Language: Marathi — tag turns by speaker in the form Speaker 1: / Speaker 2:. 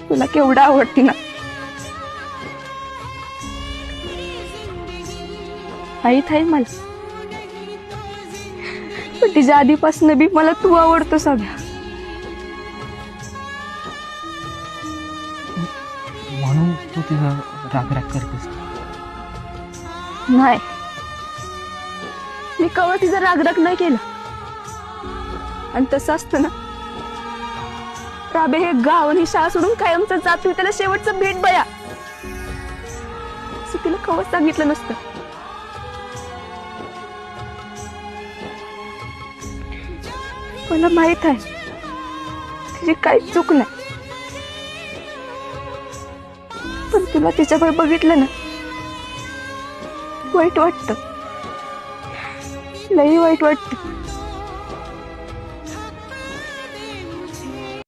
Speaker 1: तुला केवढं आवडती ना. माहित आहे मला, पण तिच्या आधीपासून बी मला तू आवडतो सगळ्या.
Speaker 2: म्हणून तू तिला राग करतेस?
Speaker 1: नाही, मी कवा तिचा रागराग नाही केला. आणि तसं असतं ना, राबे हे गाव आणि शाळा सोडून कायमचं जात त्याला शेवटचं भेट बया, असं तिला कवा सांगितलं नसतं. मला माहित आहे तिची काहीच चूक नाही, पण तुला तिच्याकडे बघितलं ना, वाईट वाटतं, लई वाईट वाटतं.